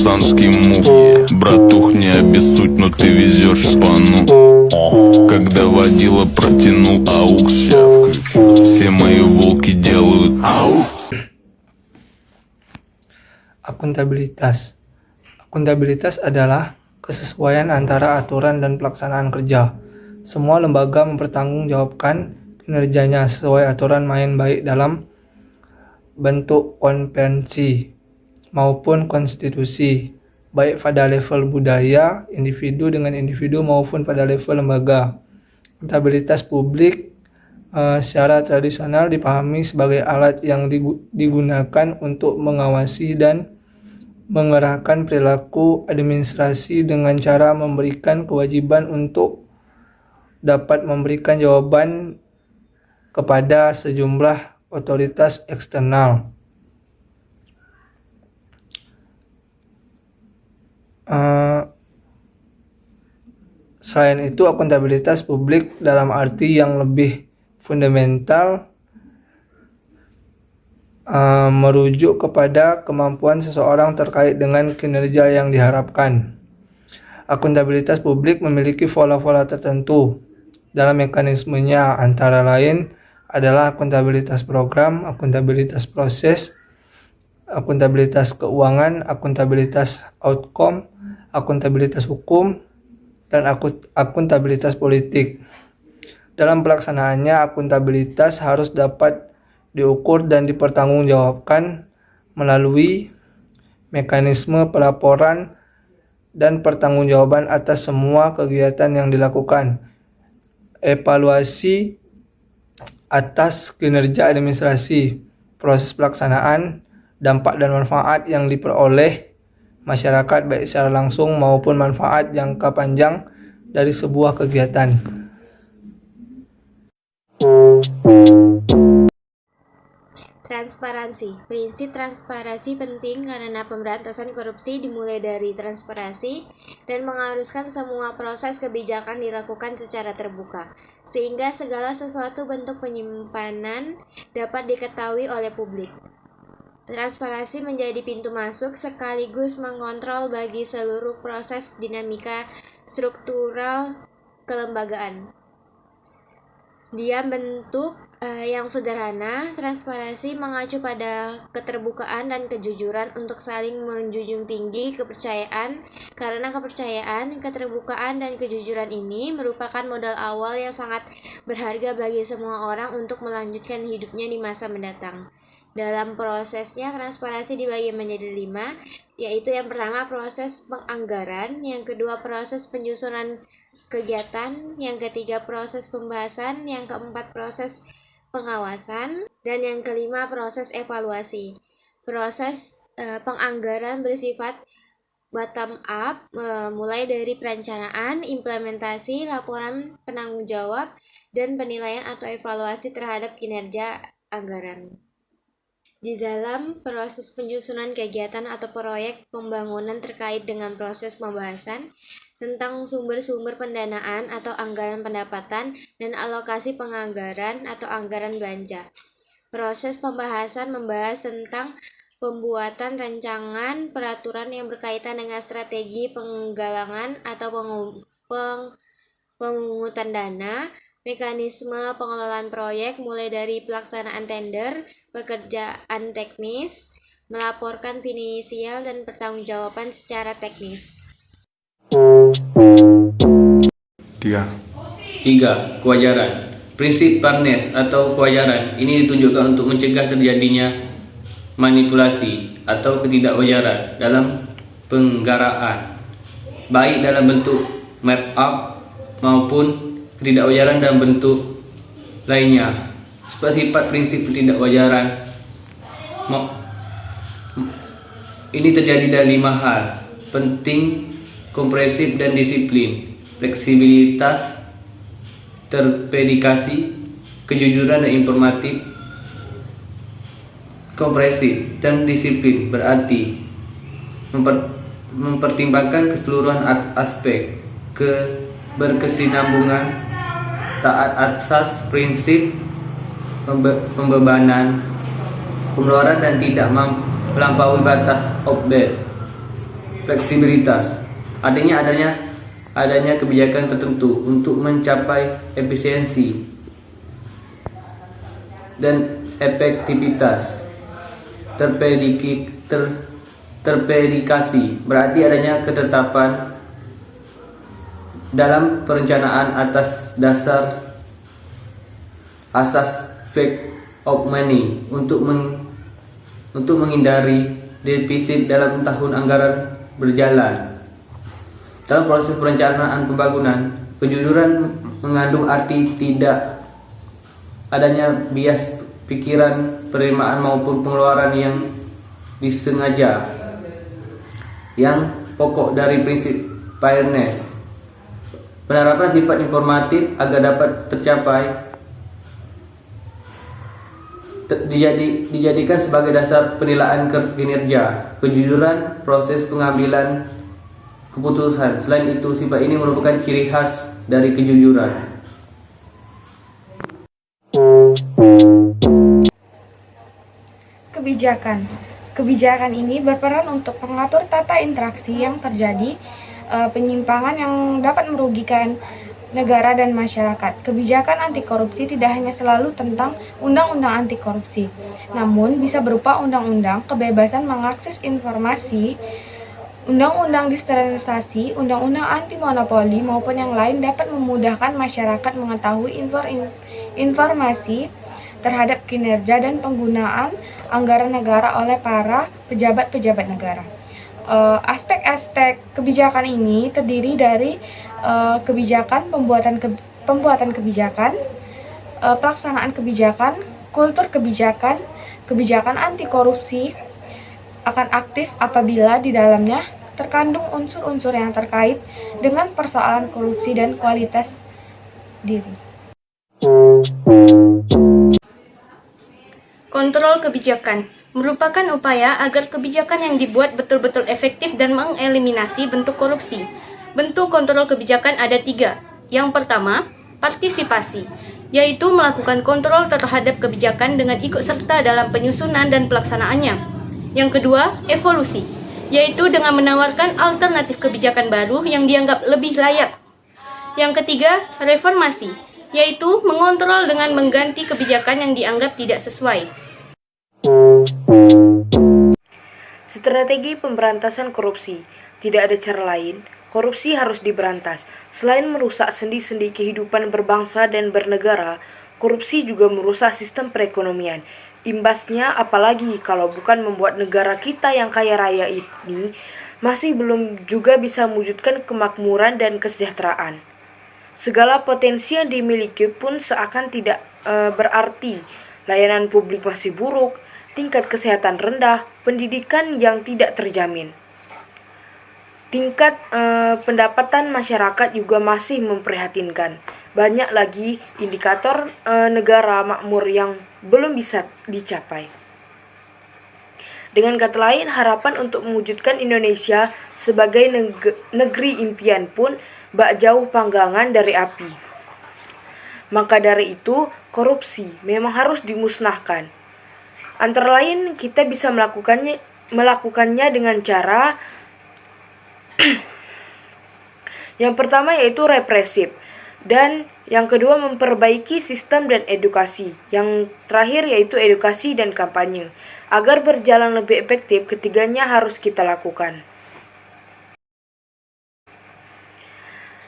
пацанские муки. Братух, не обессудь, но ты везешь шпану. Когда водила протянул аукс, ща включу. Все мои волки делают аук. Akuntabilitas. Akuntabilitas adalah kesesuaian antara aturan dan pelaksanaan kerja. Semua lembaga mempertanggungjawabkan kinerjanya sesuai aturan main baik dalam bentuk konvensi maupun konstitusi, baik pada level budaya, individu dengan individu maupun pada level lembaga. Akuntabilitas publik secara tradisional dipahami sebagai alat yang digunakan untuk mengawasi dan mengerahkan perilaku administrasi dengan cara memberikan kewajiban untuk dapat memberikan jawaban kepada sejumlah otoritas eksternal. Selain itu, akuntabilitas publik dalam arti yang lebih fundamental merujuk kepada kemampuan seseorang terkait dengan kinerja yang diharapkan. Akuntabilitas publik memiliki pola-pola tertentu dalam mekanismenya, antara lain adalah akuntabilitas program, akuntabilitas proses, akuntabilitas keuangan, akuntabilitas outcome, akuntabilitas hukum, dan akuntabilitas politik. Dalam pelaksanaannya, akuntabilitas harus dapat diukur dan dipertanggungjawabkan melalui mekanisme pelaporan dan pertanggungjawaban atas semua kegiatan yang dilakukan, evaluasi atas kinerja administrasi, proses pelaksanaan, dampak dan manfaat yang diperoleh masyarakat baik secara langsung maupun manfaat jangka panjang dari sebuah kegiatan. Transparansi. Prinsip transparansi penting karena pemberantasan korupsi dimulai dari transparansi dan mengharuskan semua proses kebijakan dilakukan secara terbuka, sehingga segala sesuatu bentuk penyimpanan dapat diketahui oleh publik. Transparansi menjadi pintu masuk sekaligus mengontrol bagi seluruh proses dinamika struktural kelembagaan. Dia bentuk yang sederhana, transparansi mengacu pada keterbukaan dan kejujuran untuk saling menjunjung tinggi kepercayaan, karena kepercayaan, keterbukaan, dan kejujuran ini merupakan modal awal yang sangat berharga bagi semua orang untuk melanjutkan hidupnya di masa mendatang. Dalam prosesnya, transparansi dibagi menjadi 5, yaitu yang pertama proses penganggaran, yang kedua proses penyusunan kegiatan, yang ketiga proses pembahasan, yang keempat proses pengawasan, dan yang kelima proses evaluasi. Proses penganggaran bersifat bottom up, mulai dari perencanaan, implementasi, laporan penanggung jawab, dan penilaian atau evaluasi terhadap kinerja anggaran. Di dalam proses penyusunan kegiatan atau proyek pembangunan terkait dengan proses pembahasan tentang sumber-sumber pendanaan atau anggaran pendapatan dan alokasi penganggaran atau anggaran belanja. Proses pembahasan membahas tentang pembuatan rancangan peraturan yang berkaitan dengan strategi penggalangan atau pemungutan dana, mekanisme pengelolaan proyek mulai dari pelaksanaan tender, pekerjaan teknis, melaporkan finansial dan pertanggungjawaban secara teknis. 3. Kewajaran. Prinsip fairness atau kewajaran ini ditunjukkan untuk mencegah terjadinya manipulasi atau ketidakwajaran dalam penggaraan, baik dalam bentuk map up maupun ketidakwajaran dalam bentuk lainnya. Sifat prinsip ketidakwajaran ini terjadi dari 5 hal penting: komprehensif dan disiplin, fleksibilitas, terpredikasi, kejujuran dan informatif. Komprehensif dan disiplin berarti mempertimbangkan keseluruhan aspek, berkesinambungan, taat asas prinsip pembebanan pengeluaran dan tidak melampaui batas outbed. fleksibilitas. Artinya adanya kebijakan tertentu untuk mencapai efisiensi dan efektivitas. Terpredikasi berarti adanya ketetapan dalam perencanaan atas dasar asas fact of money untuk menghindari defisit dalam tahun anggaran berjalan. Dalam proses perencanaan pembangunan, kejujuran mengandung arti tidak adanya bias pikiran, penerimaan maupun pengeluaran yang disengaja. Yang pokok dari prinsip fairness, penerapan sifat informatif agar dapat tercapai dijadikan sebagai dasar penilaian kinerja, kejujuran proses pengambilan keputusan. Selain itu, sifat ini merupakan ciri khas dari kejujuran. Kebijakan ini berperan untuk mengatur tata interaksi yang terjadi, penyimpangan yang dapat merugikan negara dan masyarakat. Kebijakan anti korupsi tidak hanya selalu tentang undang-undang anti korupsi, namun bisa berupa undang-undang kebebasan mengakses informasi, undang-undang disterilisasi, undang-undang anti monopoli maupun yang lain dapat memudahkan masyarakat mengetahui informasi terhadap kinerja dan penggunaan anggaran negara oleh para pejabat-pejabat negara. Aspek-aspek kebijakan ini terdiri dari kebijakan, pembuatan kebijakan, pelaksanaan kebijakan, kultur kebijakan, kebijakan anti korupsi akan aktif apabila di dalamnya terkandung unsur-unsur yang terkait dengan persoalan korupsi dan kualitas diri. Kontrol kebijakan merupakan upaya agar kebijakan yang dibuat betul-betul efektif dan mengeliminasi bentuk korupsi. Bentuk kontrol kebijakan ada 3. Yang pertama, partisipasi, yaitu melakukan kontrol terhadap kebijakan dengan ikut serta dalam penyusunan dan pelaksanaannya. Yang kedua, evolusi, yaitu dengan menawarkan alternatif kebijakan baru yang dianggap lebih layak. Yang ketiga, reformasi, yaitu mengontrol dengan mengganti kebijakan yang dianggap tidak sesuai. Strategi pemberantasan korupsi. Tidak ada cara lain, korupsi harus diberantas. Selain merusak sendi-sendi kehidupan berbangsa dan bernegara, korupsi juga merusak sistem perekonomian. Imbasnya apalagi kalau bukan membuat negara kita yang kaya raya ini masih belum juga bisa mewujudkan kemakmuran dan kesejahteraan. Segala potensi yang dimiliki pun seakan tidak berarti. Layanan publik masih buruk, tingkat kesehatan rendah, pendidikan yang tidak terjamin. Tingkat pendapatan masyarakat juga masih memprihatinkan. Banyak lagi indikator negara makmur yang belum bisa dicapai. Dengan kata lain, harapan untuk mewujudkan Indonesia sebagai negeri impian pun bak jauh panggangan dari api. Maka dari itu, korupsi memang harus dimusnahkan. Antara lain, kita bisa melakukannya dengan cara yang pertama yaitu represif, dan yang kedua memperbaiki sistem dan edukasi. Yang terakhir yaitu edukasi dan kampanye. Agar berjalan lebih efektif, ketiganya harus kita lakukan.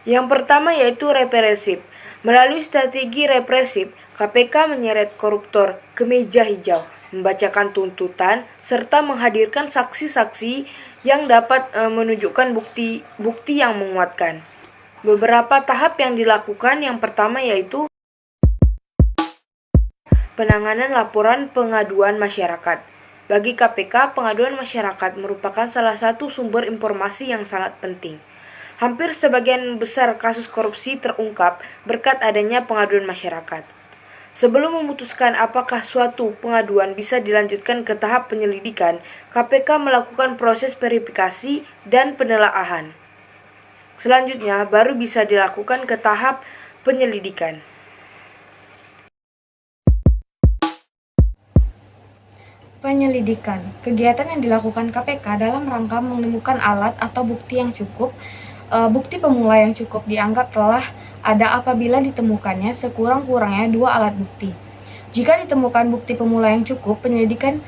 Yang pertama yaitu represif. Melalui strategi represif, KPK menyeret koruptor ke meja hijau, membacakan tuntutan, serta menghadirkan saksi-saksi yang dapat menunjukkan bukti yang menguatkan. Beberapa tahap yang dilakukan, yang pertama yaitu penanganan laporan pengaduan masyarakat. Bagi KPK, pengaduan masyarakat merupakan salah satu sumber informasi yang sangat penting. Hampir sebagian besar kasus korupsi terungkap berkat adanya pengaduan masyarakat. Sebelum memutuskan apakah suatu pengaduan bisa dilanjutkan ke tahap penyelidikan, KPK melakukan proses verifikasi dan penelaahan. Selanjutnya, baru bisa dilakukan ke tahap penyelidikan. Penyelidikan. Kegiatan yang dilakukan KPK dalam rangka menemukan alat atau bukti yang cukup. Bukti pemula yang cukup dianggap telah ada apabila ditemukannya sekurang-kurangnya 2 alat bukti. Jika ditemukan bukti pemula yang cukup, penyelidikan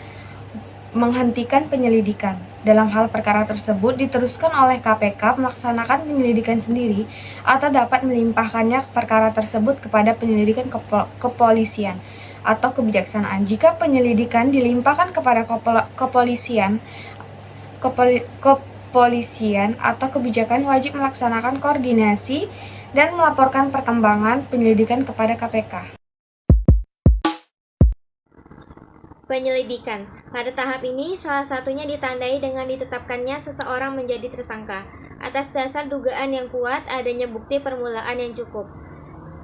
menghentikan penyelidikan. Dalam hal perkara tersebut diteruskan oleh KPK melaksanakan penyelidikan sendiri atau dapat melimpahkannya perkara tersebut kepada penyelidikan kepolisian atau kebijaksanaan. Jika penyelidikan dilimpahkan kepada kepolisian atau kebijakan, wajib melaksanakan koordinasi dan melaporkan perkembangan penyelidikan kepada KPK. Penyelidikan. Pada tahap ini, salah satunya ditandai dengan ditetapkannya seseorang menjadi tersangka atas dasar dugaan yang kuat adanya bukti permulaan yang cukup.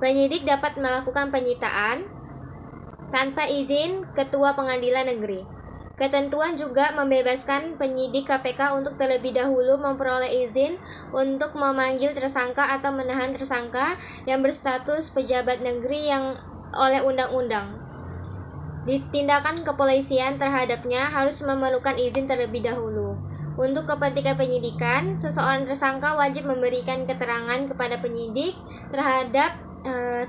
Penyidik dapat melakukan penyitaan tanpa izin Ketua Pengadilan Negeri. Ketentuan juga membebaskan penyidik KPK untuk terlebih dahulu memperoleh izin untuk memanggil tersangka atau menahan tersangka yang berstatus pejabat negeri yang oleh undang-undang. Tindakan kepolisian terhadapnya harus memerlukan izin terlebih dahulu. Untuk kepentingan penyidikan, seseorang tersangka wajib memberikan keterangan kepada penyidik terhadap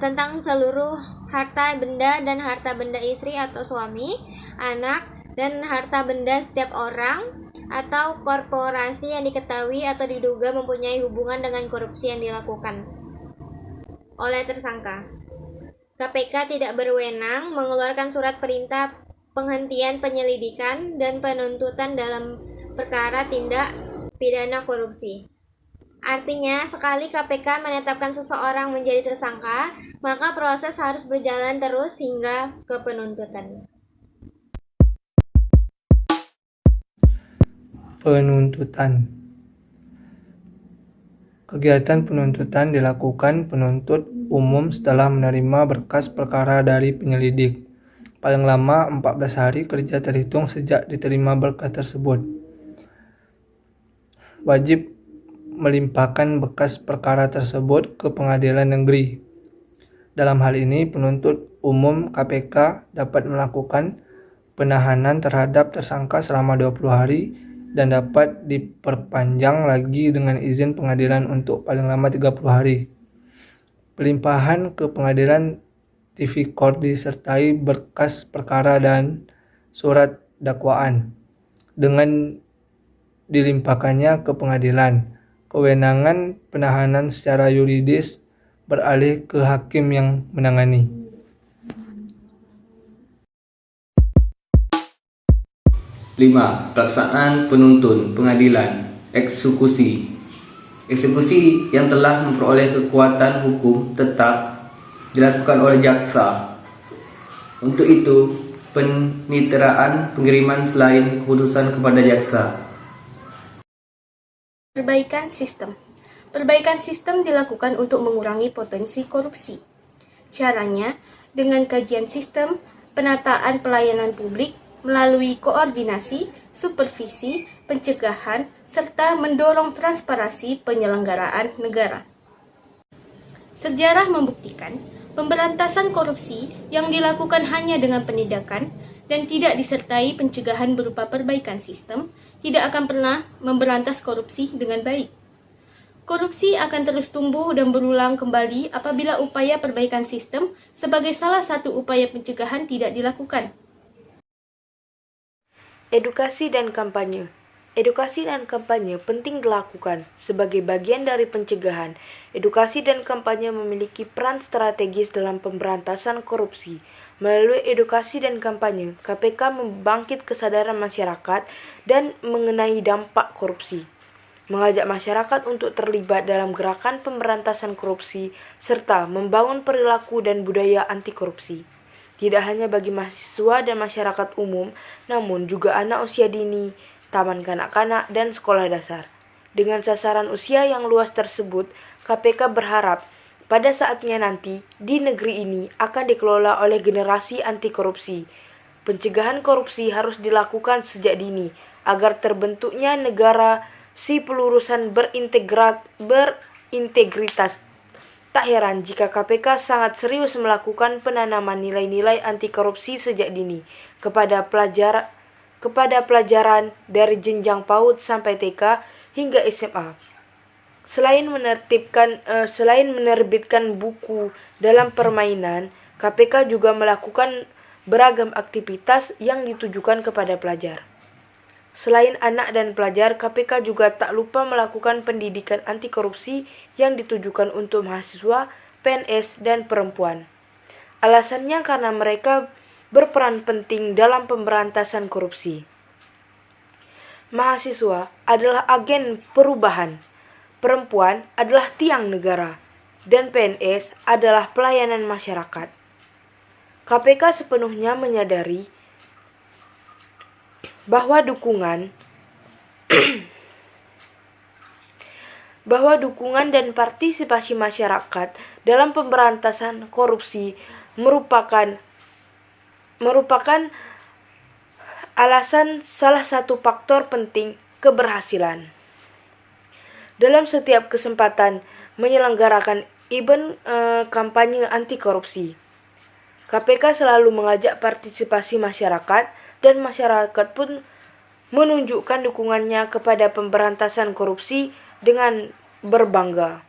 tentang seluruh harta benda dan harta benda istri atau suami, anak, dan harta benda setiap orang atau korporasi yang diketahui atau diduga mempunyai hubungan dengan korupsi yang dilakukan oleh tersangka. KPK tidak berwenang mengeluarkan surat perintah penghentian penyelidikan dan penuntutan dalam perkara tindak pidana korupsi. Artinya, sekali KPK menetapkan seseorang menjadi tersangka, maka proses harus berjalan terus hingga ke penuntutan. Penuntutan. Kegiatan penuntutan dilakukan penuntut umum setelah menerima berkas perkara dari penyelidik. Paling lama 14 hari kerja terhitung sejak diterima berkas tersebut. Wajib melimpahkan berkas perkara tersebut ke pengadilan negeri. Dalam hal ini, penuntut umum KPK dapat melakukan penahanan terhadap tersangka selama 20 hari dan dapat diperpanjang lagi dengan izin pengadilan untuk paling lama 30 hari. Pelimpahan ke pengadilan tipikor disertai berkas perkara dan surat dakwaan. Dengan dilimpahkannya ke pengadilan, kewenangan penahanan secara yuridis beralih ke hakim yang menangani. Pelaksanaan penuntun pengadilan. Eksekusi. Eksekusi yang telah memperoleh kekuatan hukum tetap dilakukan oleh jaksa. Untuk itu, peniteraan pengiriman selain keputusan kepada jaksa. Perbaikan sistem. Perbaikan sistem dilakukan untuk mengurangi potensi korupsi. Caranya dengan kajian sistem, penataan pelayanan publik melalui koordinasi, supervisi, pencegahan, serta mendorong transparansi penyelenggaraan negara. Sejarah membuktikan pemberantasan korupsi yang dilakukan hanya dengan penindakan dan tidak disertai pencegahan berupa perbaikan sistem tidak akan pernah memberantas korupsi dengan baik. Korupsi akan terus tumbuh dan berulang kembali apabila upaya perbaikan sistem sebagai salah satu upaya pencegahan tidak dilakukan. Edukasi dan kampanye. Edukasi dan kampanye penting dilakukan sebagai bagian dari pencegahan. Edukasi dan kampanye memiliki peran strategis dalam pemberantasan korupsi. Melalui edukasi dan kampanye, KPK membangkit kesadaran masyarakat dan mengenai dampak korupsi. Mengajak masyarakat untuk terlibat dalam gerakan pemberantasan korupsi serta membangun perilaku dan budaya anti korupsi. Tidak hanya bagi mahasiswa dan masyarakat umum, namun juga anak usia dini, taman kanak-kanak, dan sekolah dasar. Dengan sasaran usia yang luas tersebut, KPK berharap pada saatnya nanti di negeri ini akan dikelola oleh generasi anti korupsi. Pencegahan korupsi harus dilakukan sejak dini agar terbentuknya negara si pelurusan berintegritas. Tak heran jika KPK sangat serius melakukan penanaman nilai-nilai anti korupsi sejak dini kepada kepada pelajaran dari jenjang PAUD sampai TK hingga SMA. Selain menerbitkan buku dalam permainan, KPK juga melakukan beragam aktivitas yang ditujukan kepada pelajar. Selain anak dan pelajar, KPK juga tak lupa melakukan pendidikan anti korupsi yang ditujukan untuk mahasiswa, PNS, dan perempuan. Alasannya karena mereka berperan penting dalam pemberantasan korupsi. Mahasiswa adalah agen perubahan, perempuan adalah tiang negara, dan PNS adalah pelayanan masyarakat. KPK sepenuhnya menyadari bahwa dukungan dan partisipasi masyarakat dalam pemberantasan korupsi merupakan alasan salah satu faktor penting keberhasilan. Dalam setiap kesempatan menyelenggarakan event kampanye anti korupsi, KPK selalu mengajak partisipasi masyarakat dan masyarakat pun menunjukkan dukungannya kepada pemberantasan korupsi dengan berbangga.